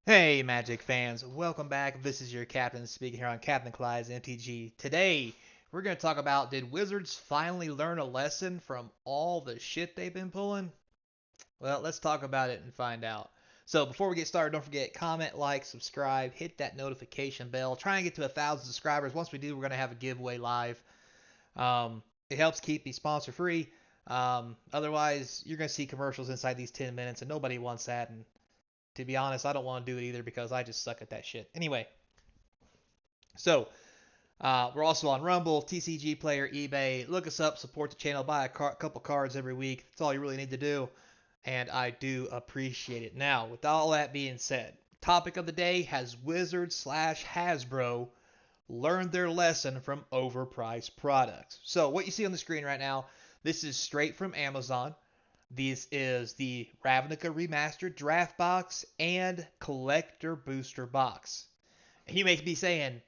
Hey, Magic fans, welcome back. This is your captain speaking here on Captain Clyde's MTG. Today, we're going to talk about did Wizards finally learn a lesson from all the shit they've been pulling? Well, let's talk about it and find out. So, before we get started, don't forget comment, like, subscribe, hit that notification bell. Try and get to 1,000 subscribers. Once we do, we're going to have a giveaway live. It helps keep me sponsor free. Otherwise, you're going to see commercials inside these 10 minutes, and nobody wants that. And to be honest, I don't want to do it either because I just suck at that shit. Anyway, so we're also on Rumble, TCG Player, eBay. Look us up, support the channel, buy a couple cards every week. That's all you really need to do, and I do appreciate it. Now, with all that being said, topic of the day: has Wizards slash Hasbro learned their lesson from overpriced products? So what you see on the screen right now, this is straight from Amazon. This is the Ravnica Remastered Draft Box and Collector Booster Box. And you may be saying,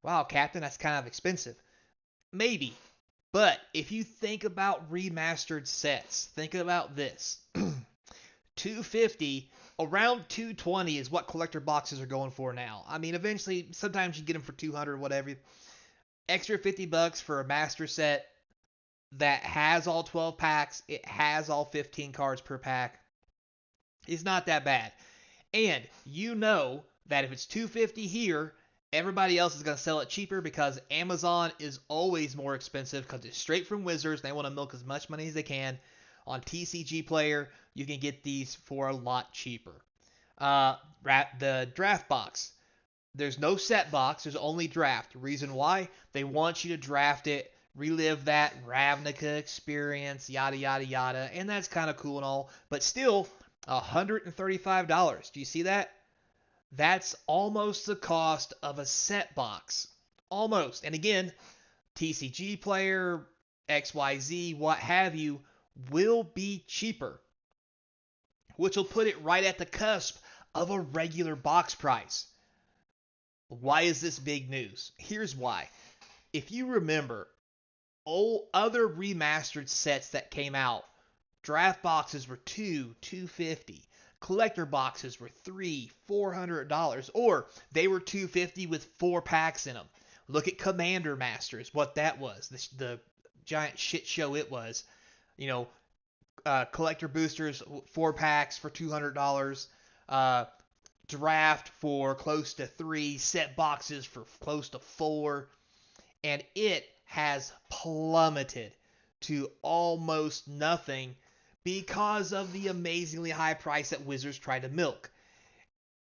wow, Captain, that's kind of expensive. Maybe. But if you think about remastered sets, think about this. 250 around 220 is what collector boxes are going for now. I mean, eventually sometimes you get them for 200 whatever. Extra $50 for a master set that has all 12 packs, it has all 15 cards per pack. It's not that bad. And you know that if it's 250 here, everybody else is going to sell it cheaper because Amazon is always more expensive because it's straight from Wizards. They want to milk as much money as they can. On TCG Player, you can get these for a lot cheaper. The draft box. There's no set box. There's only draft. Reason why? They want you to draft it, relive that Ravnica experience, yada, yada, yada. And that's kind of cool and all. But still, $135. Do you see that? That's almost the cost of a set box. Almost. And again, TCG Player, XYZ, what have you, will be cheaper, which will put it right at the cusp of a regular box price. Why is this big news? Here's why. If you remember, other remastered sets that came out, draft boxes were $250. Collector boxes were $400, or they were $250 with 4 packs in them. Look at Commander Masters, what that was, the giant shit show it was. You know, collector boosters, 4 packs for $200. Draft for close to 3, set boxes for close to 4, and it has plummeted to almost nothing because of the amazingly high price that Wizards tried to milk.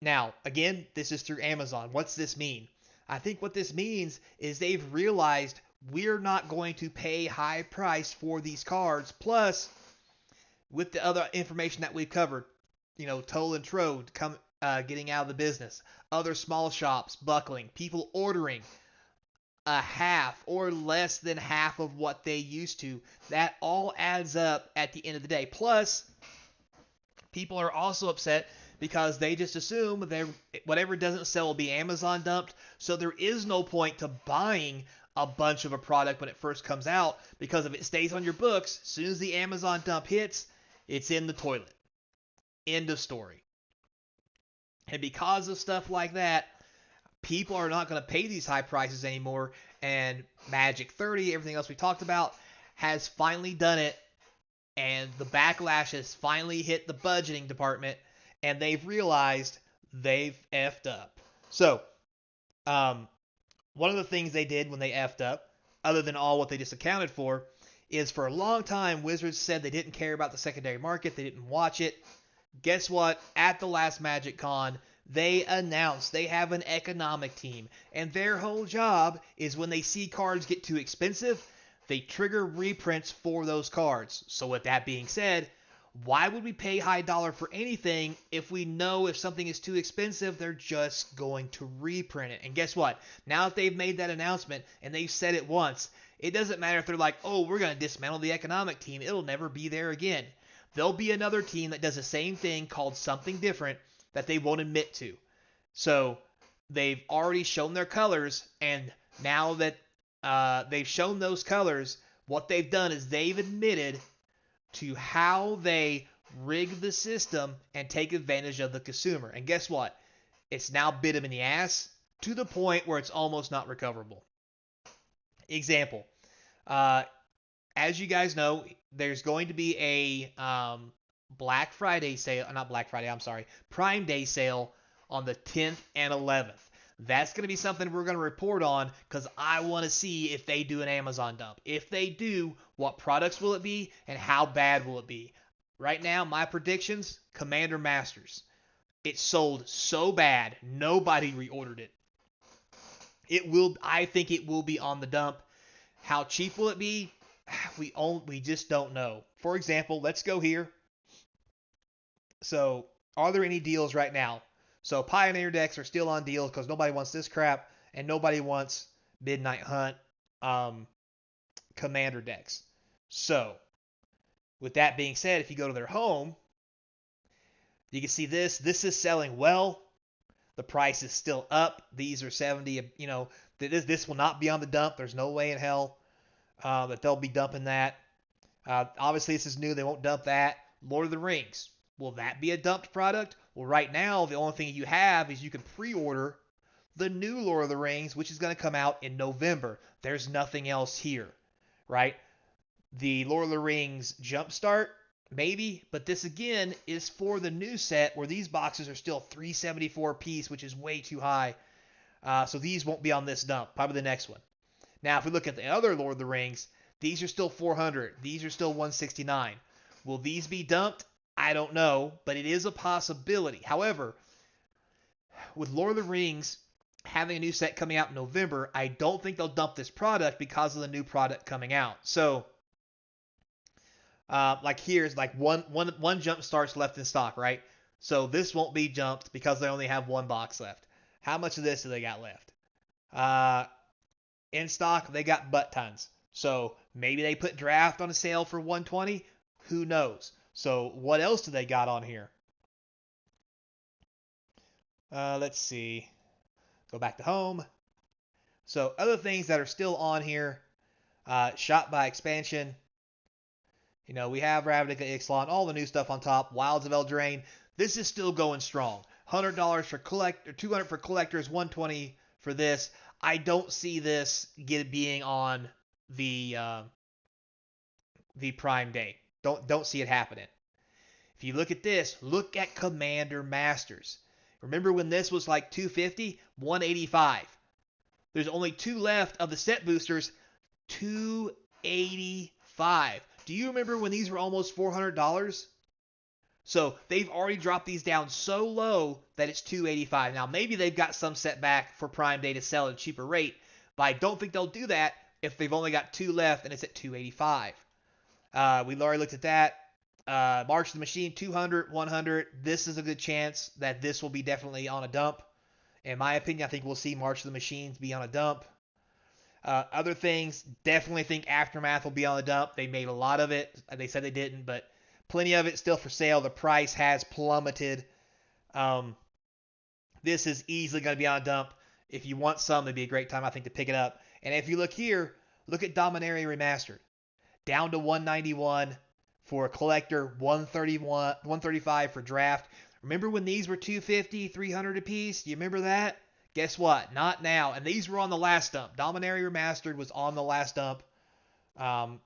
Now, again, this is through Amazon. What's this mean? I think what this means is they've realized we're not going to pay high price for these cards. Plus, with the other information that we've covered, Toll and Trode getting out of the business, other small shops buckling, people ordering a half or less than half of what they used to. That all adds up at the end of the day. Plus, people are also upset because they just assume whatever doesn't sell will be Amazon dumped. So there is no point to buying a bunch of a product when it first comes out, because if it stays on your books, as soon as the Amazon dump hits, it's in the toilet. End of story. And because of stuff like that, people are not going to pay these high prices anymore. And Magic 30, everything else we talked about, has finally done it. And the backlash has finally hit the budgeting department. And they've realized they've effed up. So, one of the things they did when they effed up, other than all what they just accounted for, is for a long time, Wizards said they didn't care about the secondary market. They didn't watch it. Guess what? At the last Magic Con, they announced they have an economic team, and their whole job is when they see cards get too expensive, they trigger reprints for those cards. So with that being said, why would we pay high dollar for anything if we know if something is too expensive, they're just going to reprint it? And guess what? Now that they've made that announcement and they've said it once, it doesn't matter if they're like, oh, we're going to dismantle the economic team. It'll never be there again. There'll be another team that does the same thing called something different that they won't admit to. So they've already shown their colors, and now that they've shown those colors, what they've done is they've admitted to how they rig the system and take advantage of the consumer. And guess what? It's now bit him in the ass to the point where it's almost not recoverable. Example, uh, as you guys know, there's going to be a Black Friday sale, not Black Friday, I'm sorry, Prime Day sale on the 10th and 11th. That's going to be something we're going to report on because I want to see if they do an Amazon dump. If they do, what products will it be and how bad will it be? Right now, my predictions, Commander Masters. It sold so bad, nobody reordered it. I think it will be on the dump. How cheap will it be? We just don't know. For example, let's go here. So, are there any deals right now? So, Pioneer decks are still on deals because nobody wants this crap and nobody wants Midnight Hunt Commander decks. So, with that being said, if you go to their home, you can see this. This is selling well. The price is still up. These are 70. This will not be on the dump. There's no way in hell that they'll be dumping that. Obviously, this is new. They won't dump that. Lord of the Rings. Will that be a dumped product? Well, right now, the only thing you have is you can pre-order the new Lord of the Rings, which is going to come out in November. There's nothing else here, right? The Lord of the Rings Jumpstart, maybe, but this again is for the new set where these boxes are still $374 a piece, which is way too high. So these won't be on this dump, probably the next one. Now, if we look at the other Lord of the Rings, these are still $400. These are still $169. Will these be dumped? I don't know, but it is a possibility. However, with Lord of the Rings having a new set coming out in November, I don't think they'll dump this product because of the new product coming out. So, like here's like one jump starts left in stock, right? So this won't be jumped because they only have one box left. How much of this do they got left? In stock, they got butt tons. So maybe they put draft on a sale for 120. Who knows? So what else do they got on here? Let's see. Go back to home. So other things that are still on here. Shot by Expansion. We have Ravnica, Ixalan, all the new stuff on top. Wilds of Eldraine. This is still going strong. $100 for collector, $200 for collectors, $120 for this. I don't see this being on the Prime Day. Don't see it happening. If you look at this, look at Commander Masters. Remember when this was like $250, $185. There's only two left of the set boosters, $285. Do you remember when these were almost $400? So they've already dropped these down so low that it's $285. Now maybe they've got some setback for Prime Day to sell at a cheaper rate, but I don't think they'll do that if they've only got two left and it's at $285. We already looked at that. March of the Machine, 200, 100. This is a good chance that this will be definitely on a dump. In my opinion, I think we'll see March of the Machines be on a dump. Other things, definitely think Aftermath will be on the dump. They made a lot of it. They said they didn't, but plenty of it still for sale. The price has plummeted. This is easily going to be on a dump. If you want some, it'd be a great time, I think, to pick it up. And if you look here, look at Dominaria Remastered. Down to 191 for a collector, 135 for draft. Remember when these were 250, 300 a piece? Do you remember that? Guess what? Not now. And these were on the last dump. Dominaria Remastered was on the last dump.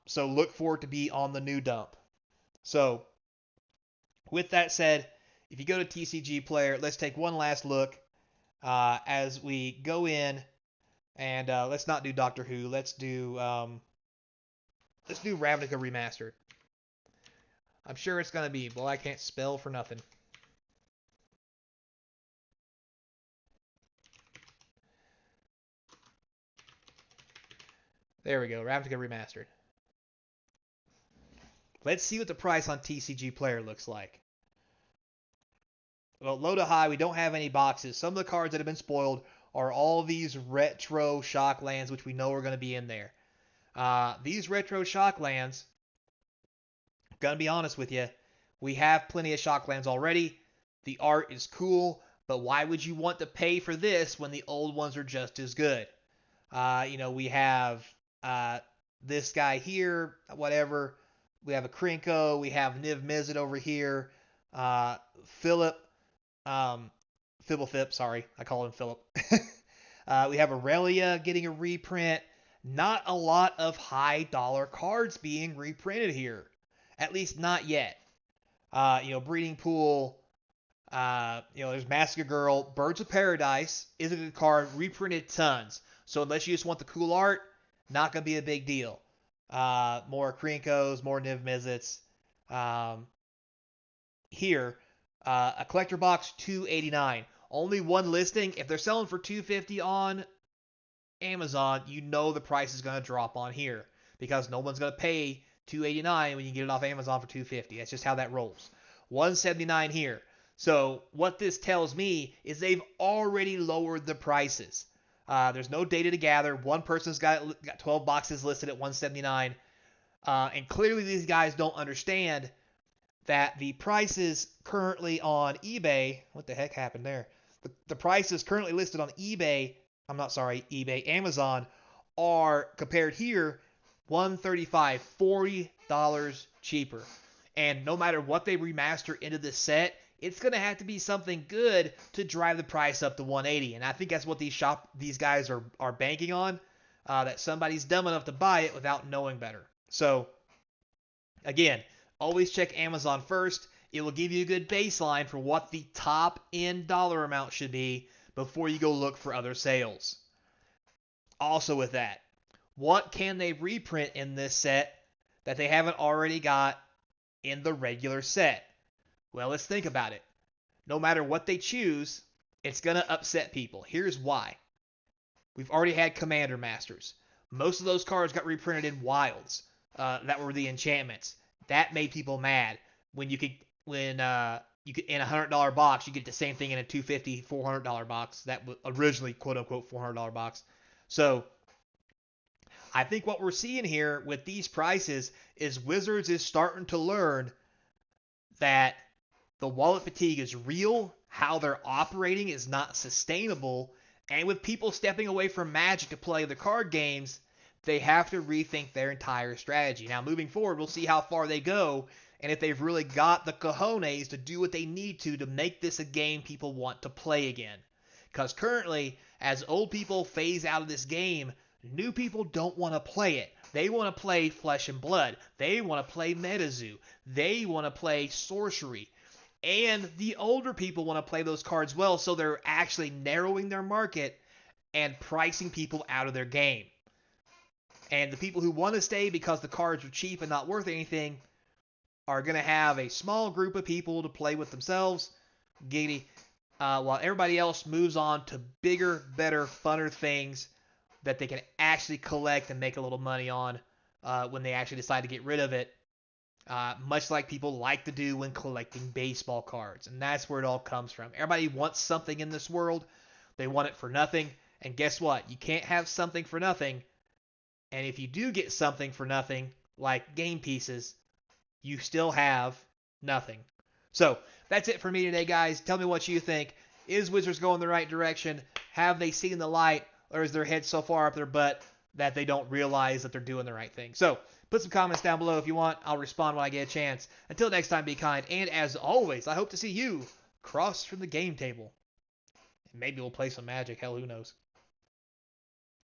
So look for it to be on the new dump. So with that said, if you go to TCG Player, let's take one last look as we go in. And let's not do Doctor Who. Let's do Ravnica Remastered. I'm sure it's going to be, well, I can't spell for nothing. There we go, Ravnica Remastered. Let's see what the price on TCG Player looks like. Well, low to high, we don't have any boxes. Some of the cards that have been spoiled are all these retro shock lands, which we know are going to be in there. These retro shock lands, gonna be honest with you, we have plenty of Shocklands already. The art is cool, but why would you want to pay for this when the old ones are just as good? We have this guy here, whatever. We have a Krenko. We have Niv Mizzet over here. Philip Fibblethip, sorry. I call him Philip. We have Aurelia getting a reprint. Not a lot of high dollar cards being reprinted here. At least not yet. Breeding Pool. There's Massacre Girl. Birds of Paradise is a good card. Reprinted tons. So unless you just want the cool art, not going to be a big deal. More Krinkos, more Niv Mizzets. Here, a collector box, $289. Only one listing. If they're selling for $250 on Amazon, you know the price is going to drop on here because no one's going to pay $289 when you get it off Amazon for $250. That's just how that rolls. $179 here. So what this tells me is they've already lowered the prices. There's no data to gather. One person's got 12 boxes listed at $179. And clearly these guys don't understand that the prices currently on eBay, what the heck happened there? The prices currently listed on Amazon are compared here $135, $40 cheaper. And no matter what they remaster into this set, it's going to have to be something good to drive the price up to $180. And I think that's what these guys are banking on, that somebody's dumb enough to buy it without knowing better. So, again, always check Amazon first. It will give you a good baseline for what the top end dollar amount should be before you go look for other sales. Also with that, what can they reprint in this set that they haven't already got in the regular set? Well, let's think about it. No matter what they choose, it's going to upset people. Here's why. We've already had Commander Masters. Most of those cards got reprinted in Wilds. That were the enchantments. That made people mad. When you could in a $100 box, you get the same thing in a $250, $400 box. That was originally quote unquote $400 box. So I think what we're seeing here with these prices is Wizards is starting to learn that the wallet fatigue is real, how they're operating is not sustainable, and with people stepping away from Magic to play the card games, they have to rethink their entire strategy. Now, moving forward, we'll see how far they go and if they've really got the cojones to do what they need to make this a game people want to play again. Because currently, as old people phase out of this game, new people don't want to play it. They want to play Flesh and Blood. They want to play MetaZoo. They want to play Sorcery. And the older people want to play those cards well, so they're actually narrowing their market and pricing people out of their game. And the people who want to stay because the cards are cheap and not worth anything are going to have a small group of people to play with themselves, giggity, while everybody else moves on to bigger, better, funner things that they can actually collect and make a little money on when they actually decide to get rid of it, much like people like to do when collecting baseball cards. And that's where it all comes from. Everybody wants something in this world. They want it for nothing. And guess what? You can't have something for nothing. And if you do get something for nothing, like game pieces, you still have nothing. So that's it for me today, guys. Tell me what you think. Is Wizards going the right direction? Have they seen the light? Or is their head so far up their butt that they don't realize that they're doing the right thing? So put some comments down below if you want. I'll respond when I get a chance. Until next time, be kind. And as always, I hope to see you across from the game table. And maybe we'll play some Magic. Hell, who knows?